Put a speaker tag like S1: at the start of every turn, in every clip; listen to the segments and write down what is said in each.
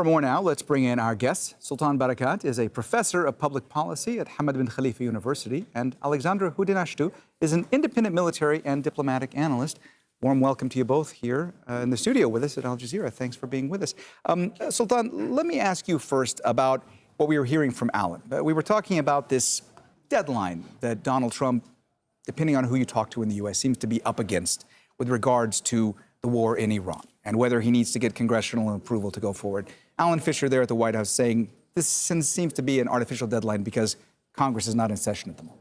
S1: For more now, let's bring in our guests. Sultan Barakat is a professor of public policy at Hamad bin Khalifa University, and Alexandra Hudisteanu is an independent military and diplomatic analyst. Warm welcome to you both here in the studio with us at Al Jazeera. Thanks for being with us. Sultan, let me ask you first about what we were hearing from Alan. We were talking about this deadline that Donald Trump, depending on who you talk to in the U.S., seems to be up against with regards to the war in Iran and whether he needs to get congressional approval to go forward. Alan Fisher there at the White House saying this seems to be an artificial deadline because Congress is not in session at the moment.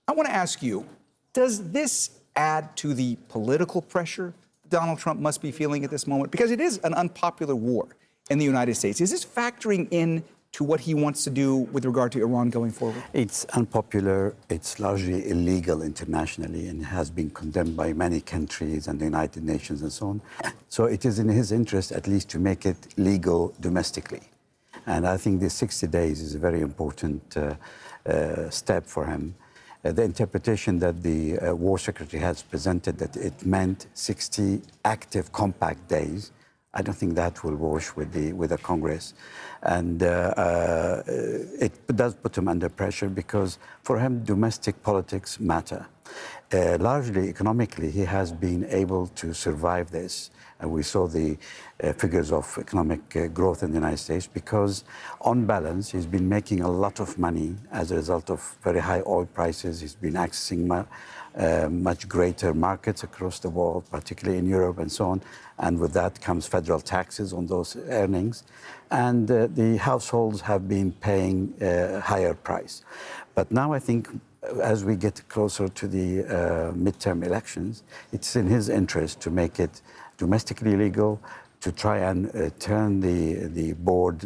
S1: I want to ask you, does this add to the political pressure Donald Trump must be feeling at this moment? Because it is an unpopular war in the United States. Is this factoring in to what he wants to do with regard to Iran going forward?
S2: It's unpopular. It's largely illegal internationally and has been condemned by many countries and the United Nations and so on. So it is in his interest at least to make it legal domestically. And I think this 60 days is a very important step for him. The interpretation that the War Secretary has presented, that it meant 60 active compact days, I don't think that will wash with the Congress. And it does put him under pressure because for him, domestic politics matter. Largely economically, he has been able to survive this. And we saw the figures of economic growth in the United States because, on balance, he's been making a lot of money as a result of very high oil prices. He's been accessing much greater markets across the world, particularly in Europe and so on. And with that comes federal taxes on those earnings. And the households have been paying a higher price. But now I think as we get closer to the midterm elections, it's in his interest to make it domestically legal, to try and turn the board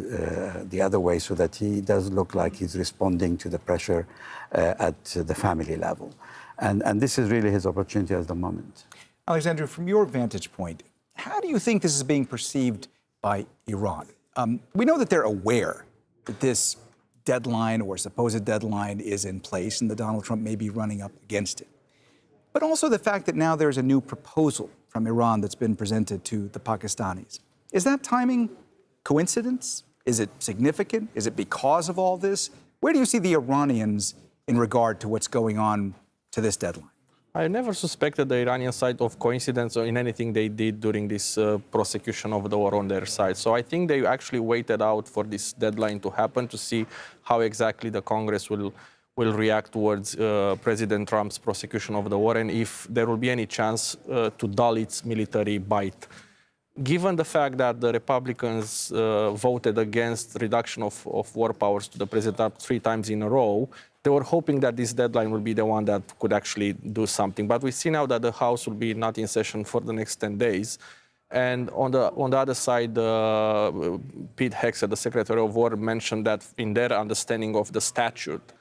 S2: the other way so that he does look like he's responding to the pressure at the family level. And this is really his opportunity at the moment.
S1: Alexandra, from your vantage point, how do you think this is being perceived by Iran? We know that they're aware that this deadline or supposed deadline is in place and that Donald Trump may be running up against it. But also the fact that now there's a new proposal from Iran that's been presented to the Pakistanis. Is that timing coincidence? Is it significant? Is it because of all this? Where do you see the Iranians in regard to what's going on to this deadline?
S3: I never suspected the Iranian side of coincidence or in anything they did during this prosecution of the war on their side. So I think they actually waited out for this deadline to happen to see how exactly the Congress will react towards President Trump's prosecution of the war and if there will be any chance to dull its military bite. Given the fact that the Republicans voted against reduction of war powers to the president 3 times in a row, they were hoping that this deadline will be the one that could actually do something. But we see now that the House will be not in session for the next 10 days. And on the other side, Pete Hegseth, the Secretary of War, mentioned that in their understanding of the statute,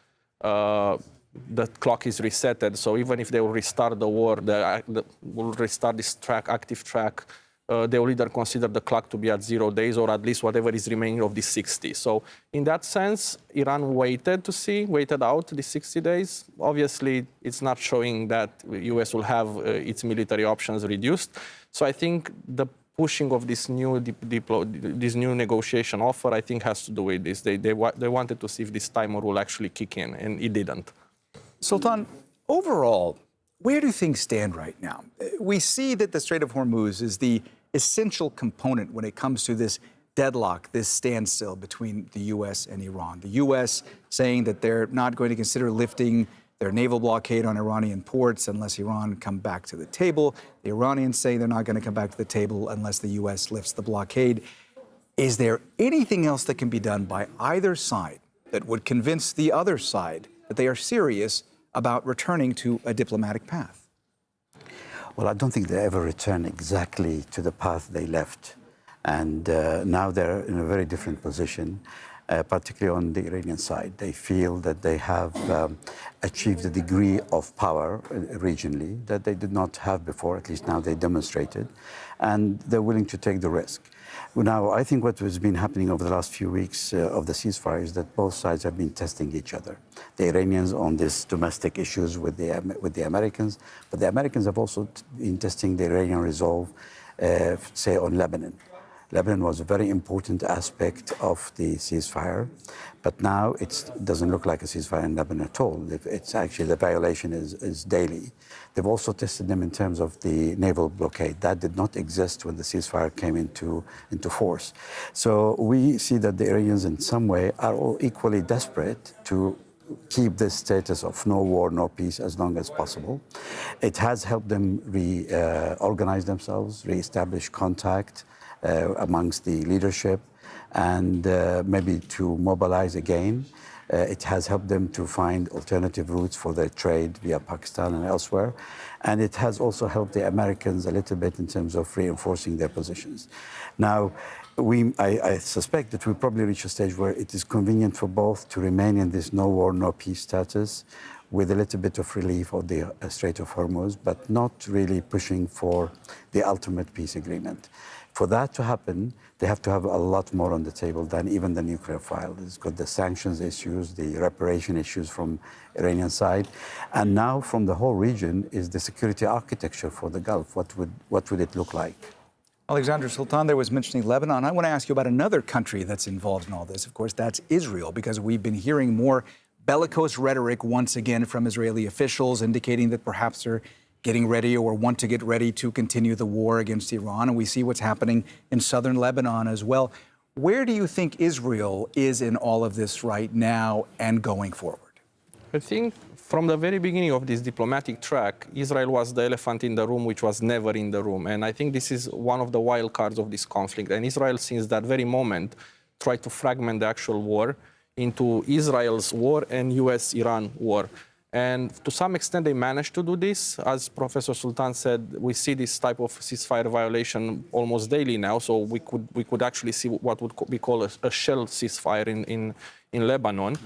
S3: the clock is resetted. So even if they will restart the war, will restart this active track, they will either consider the clock to be at 0 days or at least whatever is remaining of the 60. So in that sense, Iran waited out the 60 days. Obviously, it's not showing that the U.S. will have its military options reduced. So I think the pushing of this new negotiation offer, I think, has to do with this. They wanted to see if this timer will actually kick in, and it didn't.
S1: Sultan, overall, where do things stand right now? We see that the Strait of Hormuz is the essential component when it comes to this deadlock, this standstill between the U.S. and Iran. The U.S. saying that they're not going to consider lifting their naval blockade on Iranian ports unless Iran come back to the table. The Iranians say they're not going to come back to the table unless the U.S. lifts the blockade. Is there anything else that can be done by either side that would convince the other side that they are serious about returning to a diplomatic path?
S2: Well, I don't think they ever return exactly to the path they left. And now they're in a very different position, particularly on the Iranian side. They feel that they have achieved a degree of power regionally that they did not have before, at least now they demonstrated, and they're willing to take the risk. Now, I think what has been happening over the last few weeks of the ceasefire is that both sides have been testing each other. The Iranians on these domestic issues with the Americans, but the Americans have also been testing the Iranian resolve, say, on Lebanon. Lebanon was a very important aspect of the ceasefire, but now it doesn't look like a ceasefire in Lebanon at all. It's actually, the violation is daily. They've also tested them in terms of the naval blockade. That did not exist when the ceasefire came into force. So we see that the Iranians in some way are all equally desperate to keep this status of no war, no peace as long as possible. It has helped them reorganize themselves, reestablish contact amongst the leadership, and maybe to mobilize again. It has helped them to find alternative routes for their trade via Pakistan and elsewhere. And it has also helped the Americans a little bit in terms of reinforcing their positions. Now, I suspect that we'll probably reach a stage where it is convenient for both to remain in this no war, no peace status with a little bit of relief of the Strait of Hormuz, but not really pushing for the ultimate peace agreement. For that to happen, they have to have a lot more on the table than even the nuclear file. It's got the sanctions issues, the reparation issues from Iranian side, and now from the whole region is the security architecture for the Gulf. What would it look like?
S1: Alexander, Sultan there was mentioning Lebanon. I want to ask you about another country that's involved in all this. Of course, that's Israel, because we've been hearing more bellicose rhetoric once again from Israeli officials indicating that perhaps they're getting ready or want to get ready to continue the war against Iran. And we see what's happening in southern Lebanon as well. Where do you think Israel is in all of this right now and going forward?
S3: I think from the very beginning of this diplomatic track, Israel was the elephant in the room, which was never in the room. And I think this is one of the wild cards of this conflict. And Israel, since that very moment, tried to fragment the actual war into Israel's war and US-Iran war. And to some extent, they managed to do this. As Professor Sultan said, we see this type of ceasefire violation almost daily now. So we could actually see what would be called a shell ceasefire in Lebanon.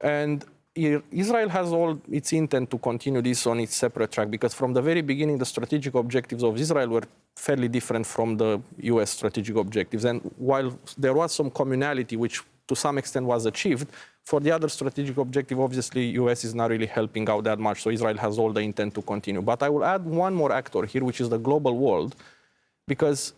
S3: And Israel has all its intent to continue this on its separate track, because from the very beginning, the strategic objectives of Israel were fairly different from the US strategic objectives. And while there was some communality, which to some extent was achieved, for the other strategic objective, obviously, US is not really helping out that much. So Israel has all the intent to continue. But I will add one more actor here, which is the global world, because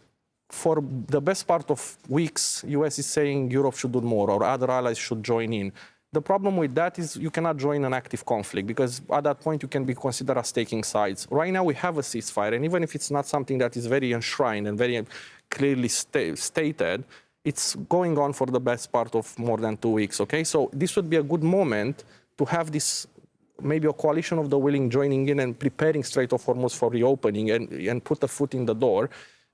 S3: for the best part of weeks, US is saying Europe should do more or other allies should join in. The problem with that is you cannot join an active conflict, because at that point you can be considered as taking sides. Right now we have a ceasefire, and even if it's not something that is very enshrined and very clearly stated, it's going on for the best part of more than 2 weeks, okay? So this would be a good moment to have this, maybe a coalition of the willing joining in and preparing Strait of Hormuz for reopening and put a foot in the door,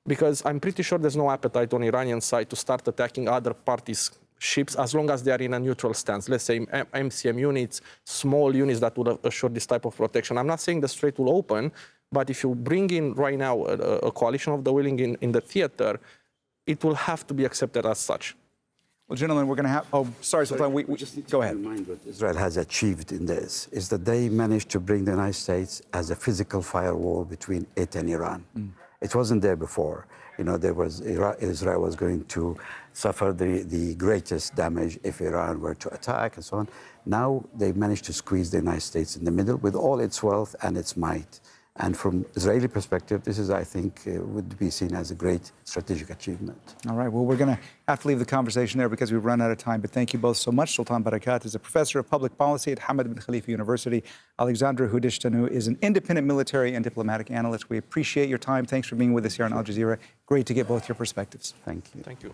S3: because I'm pretty sure there's no appetite on Iranian side to start attacking other parties' ships as long as they are in a neutral stance. Let's say MCM units, small units that would assure this type of protection. I'm not saying the strait will open, but if you bring in right now a coalition of the willing in the theater, it will have to be accepted as such.
S1: Well, gentlemen, we're going to have... Oh, sorry, Sultan. We
S2: just need
S1: go
S2: to
S1: ahead.
S2: remind what Israel has achieved in this is that they managed to bring the United States as a physical firewall between it and Iran. It wasn't there before. You know, Israel was going to suffer the greatest damage if Iran were to attack and so on. Now they've managed to squeeze the United States in the middle with all its wealth and its might. And from Israeli perspective, this is, I think, would be seen as a great strategic achievement.
S1: All right. Well, we're going to have to leave the conversation there because we've run out of time. But thank you both so much. Sultan Barakat is a professor of public policy at Hamad bin Khalifa University. Alexander Hudisteanu is an independent military and diplomatic analyst. We appreciate your time. Thanks for being with us here on Al Jazeera. Great to get both your perspectives.
S2: Thank you.
S3: Thank you.